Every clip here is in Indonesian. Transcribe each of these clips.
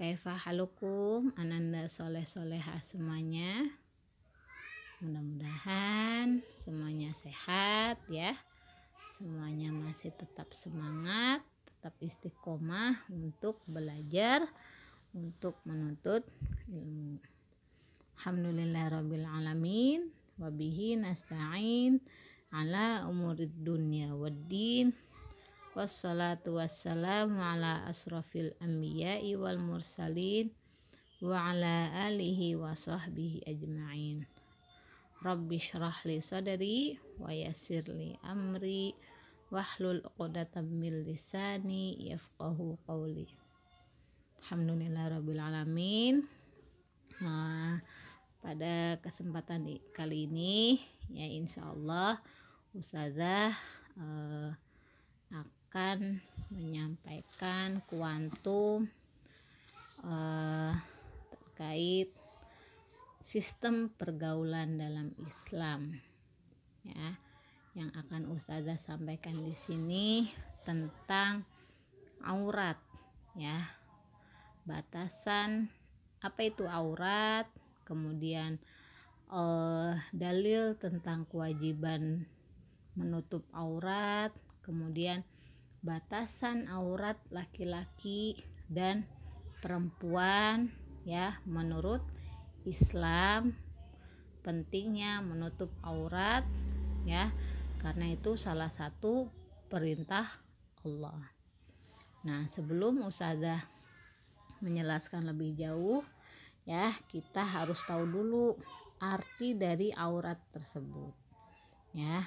Kaifa halukum ananda soleh-soleha semuanya. Mudah-mudahan semuanya sehat ya. Semuanya masih tetap semangat, tetap istiqomah untuk belajar, untuk menuntut ilmu. Alhamdulillahirabbil alamin wa bihi nasta'in ala umurid dunya waddin. Wassalatu wassalamu ala asrafil anbiya'i wal mursalin wa ala alihi wa sahbihi ajma'in. Rabbi syrah li sadri wa yassir li amri wahlul 'uqdatam min lisani yafqahu qawli. Alhamdulillahirabbil alamin. Pada kesempatan kali ini ya insyaallah Ustazah akan menyampaikan kuantum terkait sistem pergaulan dalam Islam ya. Yang akan Ustazah sampaikan di sini tentang aurat ya. Batasan apa itu aurat, kemudian dalil tentang kewajiban menutup aurat, kemudian batasan aurat laki-laki dan perempuan ya menurut Islam, pentingnya menutup aurat ya, karena itu salah satu perintah Allah. Nah, sebelum Ustazah menjelaskan lebih jauh ya, kita harus tahu dulu arti dari aurat tersebut ya.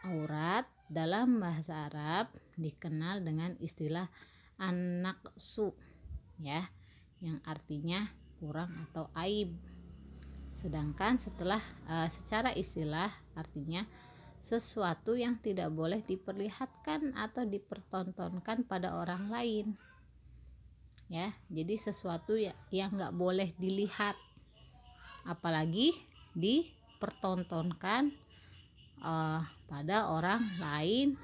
Aurat dalam bahasa Arab dikenal dengan istilah an-naqsu ya, yang artinya kurang atau aib. Sedangkan secara istilah artinya sesuatu yang tidak boleh diperlihatkan atau dipertontonkan pada orang lain ya. Jadi sesuatu yang nggak boleh dilihat apalagi dipertontonkan pada orang lain,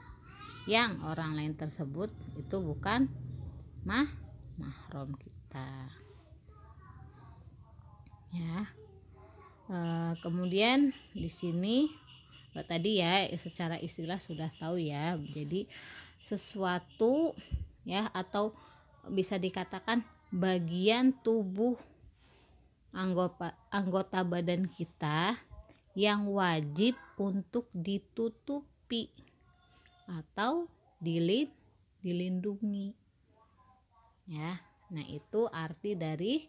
yang orang lain tersebut itu bukan mahram kita ya. Kemudian di sini tadi ya secara istilah sudah tahu ya, jadi sesuatu ya, atau bisa dikatakan bagian tubuh anggota badan kita yang wajib untuk ditutupi atau dilindungi ya. Nah, itu arti dari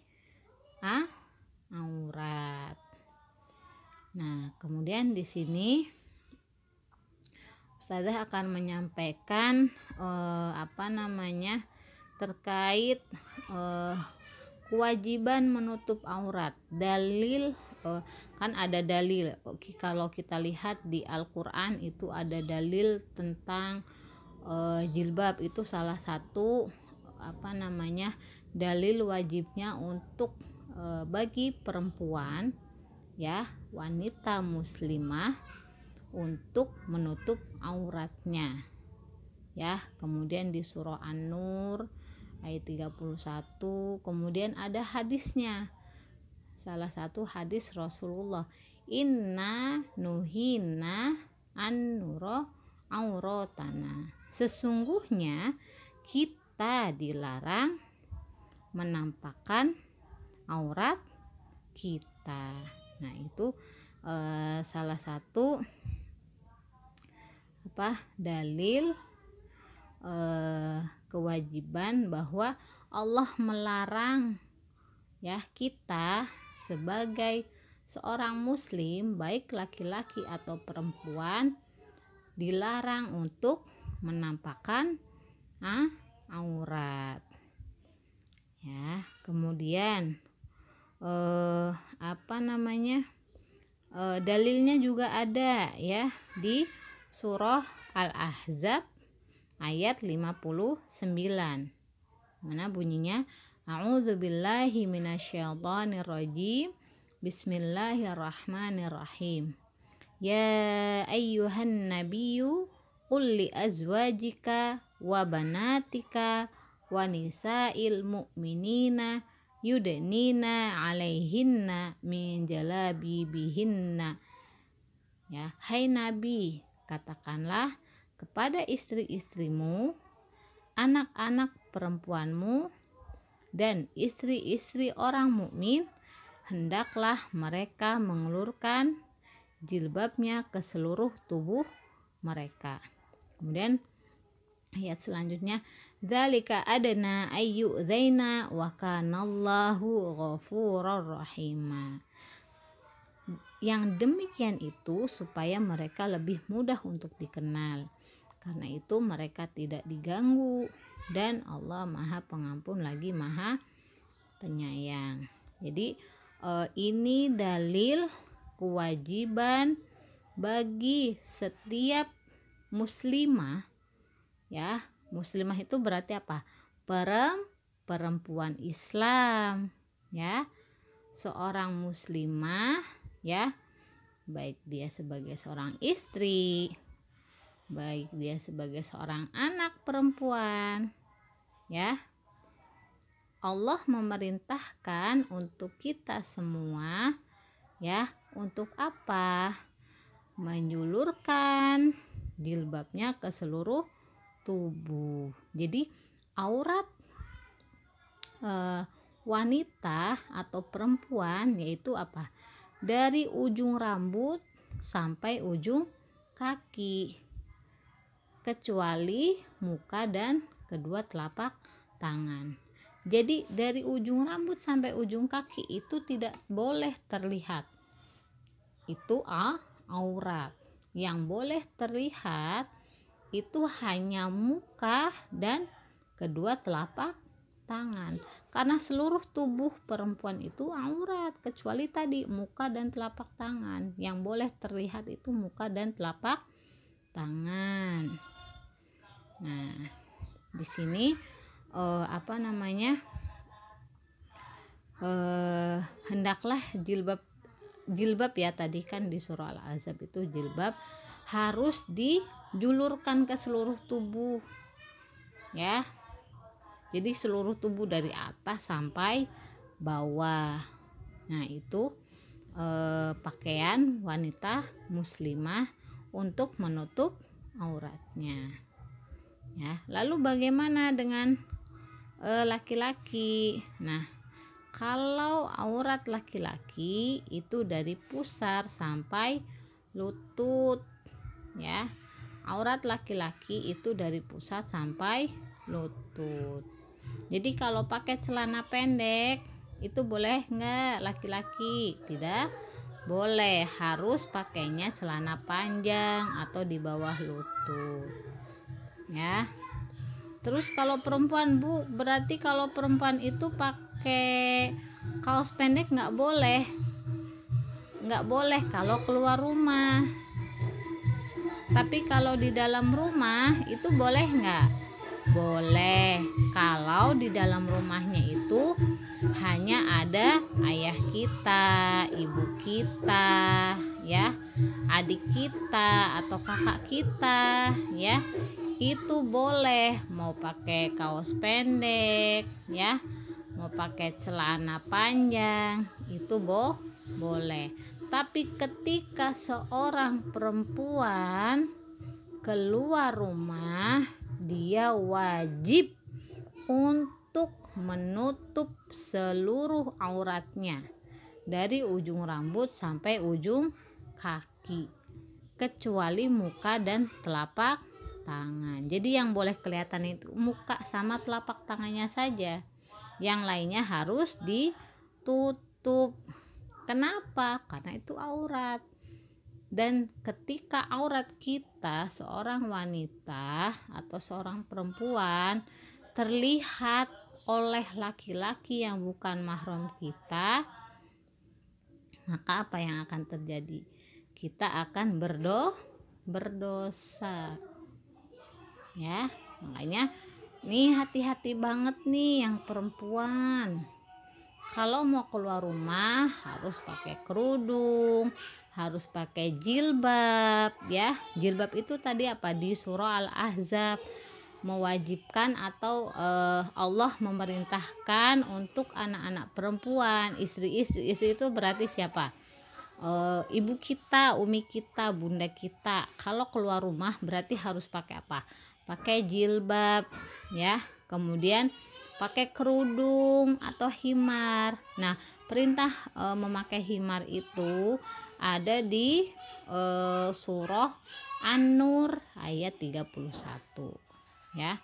aurat. Nah, kemudian di sini Ustazah akan menyampaikan terkait kewajiban menutup aurat. Dalil kan ada dalil. Kalau kita lihat di Al-Qur'an itu ada dalil tentang jilbab, itu salah satu dalil wajibnya untuk bagi perempuan ya, wanita muslimah untuk menutup auratnya ya. Kemudian di surah An-Nur ayat 31 kemudian ada hadisnya. Salah satu hadis Rasulullah, inna nuhina an-nuro auratana, sesungguhnya kita dilarang menampakkan aurat kita. Nah, itu salah satu dalil kewajiban bahwa Allah melarang ya kita sebagai seorang muslim, baik laki-laki atau perempuan, dilarang untuk menampakkan aurat ya. Kemudian dalilnya juga ada ya di surah Al-Ahzab ayat 59, mana bunyinya, a'udzubillahi minasyaitonirrajim, bismillahirrahmanirrahim, ya ayyuhan nabiyyu qul li azwajika wa banatika wa nisa'il mu'minina yudnina 'alaihinna min jalabibihinna. Ya, hai Nabi, katakanlah kepada istri-istrimu, anak-anak perempuanmu, dan istri-istri orang mukmin, hendaklah mereka mengelurkan jilbabnya ke seluruh tubuh mereka. Kemudian ayat selanjutnya, dzalika adna ayyuzaina wa kanallahu ghafurur rahima. Yang demikian itu supaya mereka lebih mudah untuk dikenal. Karena itu mereka tidak diganggu, dan Allah Maha Pengampun lagi Maha Penyayang. Jadi ini dalil kewajiban bagi setiap muslimah, ya. Muslimah itu berarti apa? Perempuan Islam, ya. Seorang muslimah, ya, baik dia sebagai seorang istri, baik dia sebagai seorang anak perempuan, ya, Allah memerintahkan untuk kita semua, ya, untuk apa? Menjulurkan jilbabnya ke seluruh tubuh. Jadi aurat wanita atau perempuan yaitu apa? Dari ujung rambut sampai ujung kaki, kecuali muka dan kedua telapak tangan. Jadi dari ujung rambut sampai ujung kaki itu tidak boleh terlihat. Itu aurat. Yang boleh terlihat itu hanya muka dan kedua telapak tangan. Karena seluruh tubuh perempuan itu aurat, kecuali tadi muka dan telapak tangan. Yang boleh terlihat itu muka dan telapak tangan. Nah, di sini hendaklah jilbab ya, tadi kan di surah Al-Ahzab itu jilbab harus dijulurkan ke seluruh tubuh, ya. Jadi seluruh tubuh dari atas sampai bawah. Nah, itu pakaian wanita muslimah untuk menutup auratnya. Ya, lalu bagaimana dengan laki-laki? Nah, kalau aurat laki-laki itu dari pusar sampai lutut, ya. Aurat laki-laki itu dari pusat sampai lutut. Jadi kalau pakai celana pendek itu boleh nggak laki-laki? Tidak boleh, harus pakainya celana panjang atau di bawah lutut, ya. Terus kalau perempuan, Bu, berarti kalau perempuan itu pakai kaos pendek nggak boleh kalau keluar rumah. Tapi kalau di dalam rumah itu boleh nggak? Boleh, kalau di dalam rumahnya itu hanya ada ayah kita, ibu kita, ya, adik kita atau kakak kita, ya, itu boleh mau pakai kaos pendek, ya, mau pakai celana panjang, itu boleh. Tapi ketika seorang perempuan keluar rumah, dia wajib untuk menutup seluruh auratnya dari ujung rambut sampai ujung kaki, kecuali muka dan telapak tangan. Jadi yang boleh kelihatan itu muka sama telapak tangannya saja, yang lainnya harus ditutup. Kenapa? Karena itu aurat. Dan ketika aurat kita, seorang wanita atau seorang perempuan, terlihat oleh laki-laki yang bukan mahram kita, maka apa yang akan terjadi? Kita akan berdosa, ya. Makanya nih hati-hati banget nih yang perempuan. Kalau mau keluar rumah harus pakai kerudung, harus pakai jilbab, ya. Jilbab itu tadi apa? Di surah Al-Ahzab mewajibkan atau Allah memerintahkan untuk anak-anak perempuan, istri itu berarti siapa? Ibu kita, umi kita, bunda kita. Kalau keluar rumah berarti harus pakai apa? Pakai jilbab, ya. Kemudian pakai kerudung atau himar. Nah, perintah memakai himar itu ada di surah An-Nur ayat 31, ya.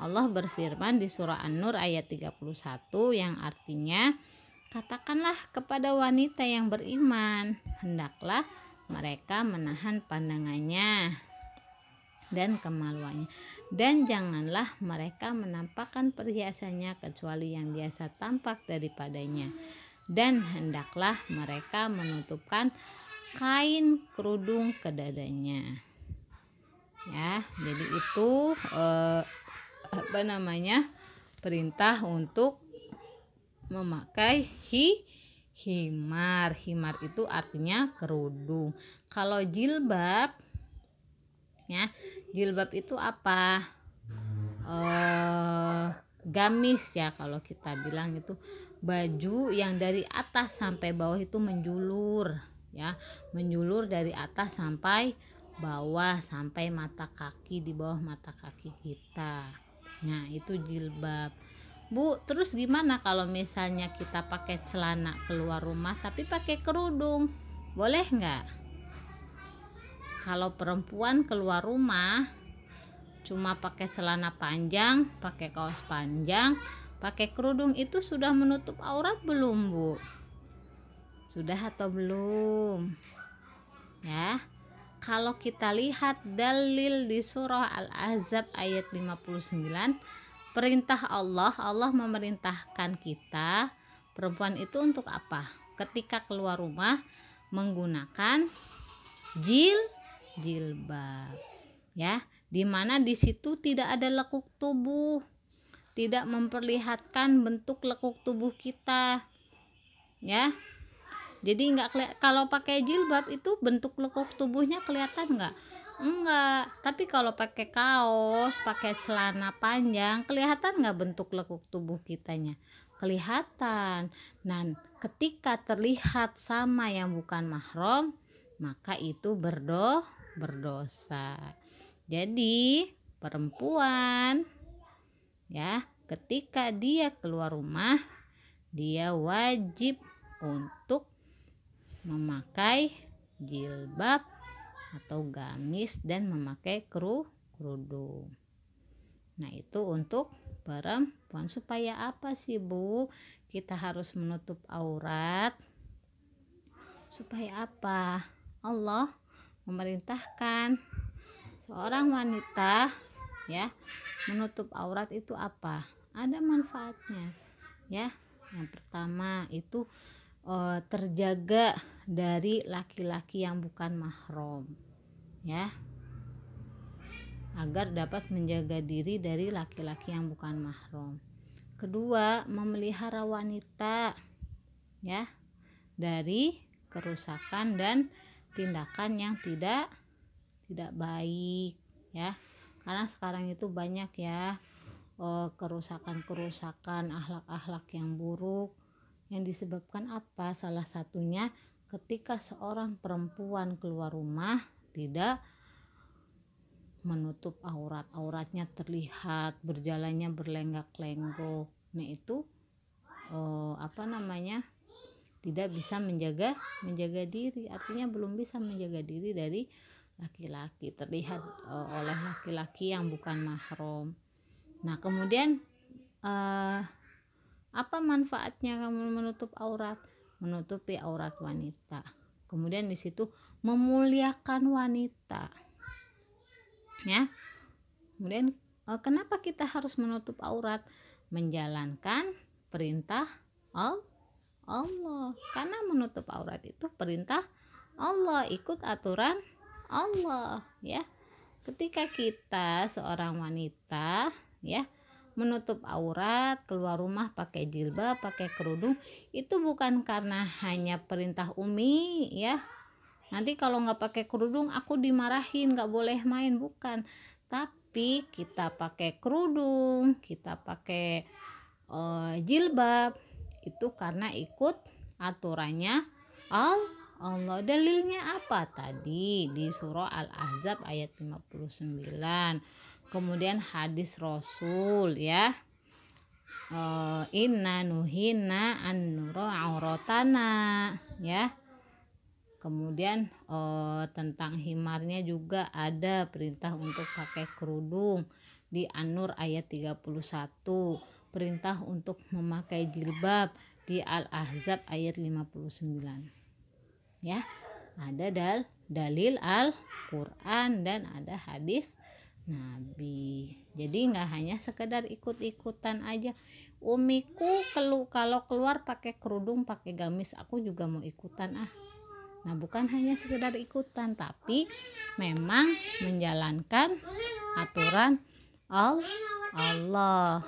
Allah berfirman di surah An-Nur ayat 31 yang artinya, katakanlah kepada wanita yang beriman, hendaklah mereka menahan pandangannya dan kemaluannya, dan janganlah mereka menampakkan perhiasannya kecuali yang biasa tampak daripadanya, dan hendaklah mereka menutupkan kain kerudung ke dadanya. Ya, jadi itu perintah untuk memakai himar. Himar itu artinya kerudung. Kalau jilbab, ya, jilbab itu apa? Gamis, ya, kalau kita bilang itu baju yang dari atas sampai bawah itu menjulur, ya, menjulur dari atas sampai bawah, sampai mata kaki, di bawah mata kaki kita. Nah, itu jilbab. Bu, terus gimana kalau misalnya kita pakai celana keluar rumah tapi pakai kerudung? Boleh nggak? Kalau perempuan keluar rumah cuma pakai celana panjang, pakai kaos panjang, pakai kerudung, itu sudah menutup aurat belum, Bu? Sudah atau belum? Ya. Kalau kita lihat dalil di surah Al-Ahzab ayat 59, perintah Allah memerintahkan kita perempuan itu untuk apa? Ketika keluar rumah menggunakan jilbab, ya, dimana di situ tidak ada lekuk tubuh, tidak memperlihatkan bentuk lekuk tubuh kita, ya. Jadi kalau pakai jilbab itu bentuk lekuk tubuhnya kelihatan nggak? Enggak. Tapi kalau pakai kaos, pakai celana panjang, kelihatan nggak bentuk lekuk tubuh kitanya? Kelihatan. Nah, ketika terlihat sama yang bukan mahram, maka itu berdosa. Jadi perempuan, ya, ketika dia keluar rumah, dia wajib untuk memakai jilbab atau gamis dan memakai kerudung. Nah, itu untuk perempuan. Supaya apa sih, Bu? Kita harus menutup aurat. Supaya apa? Allah memerintahkan seorang wanita, ya, menutup aurat itu apa? Ada manfaatnya, ya. Yang pertama itu terjaga dari laki-laki yang bukan mahram, ya, agar dapat menjaga diri dari laki-laki yang bukan mahram. Kedua, memelihara wanita, ya, dari kerusakan dan tindakan yang tidak baik, ya, karena sekarang itu banyak, ya, kerusakan akhlak-akhlak yang buruk. Yang disebabkan apa? Salah satunya ketika seorang perempuan keluar rumah tidak menutup auratnya terlihat, berjalannya berlenggak-lenggok. Nah, itu tidak bisa menjaga diri, artinya belum bisa menjaga diri dari laki-laki, terlihat oleh laki-laki yang bukan mahram. Nah, kemudian apa manfaatnya kamu menutup aurat? Menutupi aurat wanita. Kemudian di situ memuliakan wanita, ya. Kemudian kenapa kita harus menutup aurat? Menjalankan perintah Allah. Karena menutup aurat itu perintah Allah, ikut aturan Allah, ya. Ketika kita seorang wanita, ya, menutup aurat, keluar rumah pakai jilbab, pakai kerudung, itu bukan karena hanya perintah Umi, ya. Nanti kalau nggak pakai kerudung aku dimarahin, nggak boleh main, bukan. Tapi kita pakai kerudung, kita pakai jilbab itu karena ikut aturannya Allah. Dalilnya apa tadi di surah Al-Ahzab ayat 59. Kemudian hadis Rasul ya. Inna nuhina an nura auratana ya. Kemudian tentang himarnya juga ada perintah untuk pakai kerudung di An-Nur ayat 31, perintah untuk memakai jilbab di Al-Ahzab ayat 59. Ya, ada dalil Al-Qur'an dan ada hadis Nabi. Jadi nggak hanya sekedar ikut-ikutan aja. Umiku kalau keluar pakai kerudung, pakai gamis, aku juga mau ikutan Nah, bukan hanya sekedar ikutan, tapi memang menjalankan aturan Allah.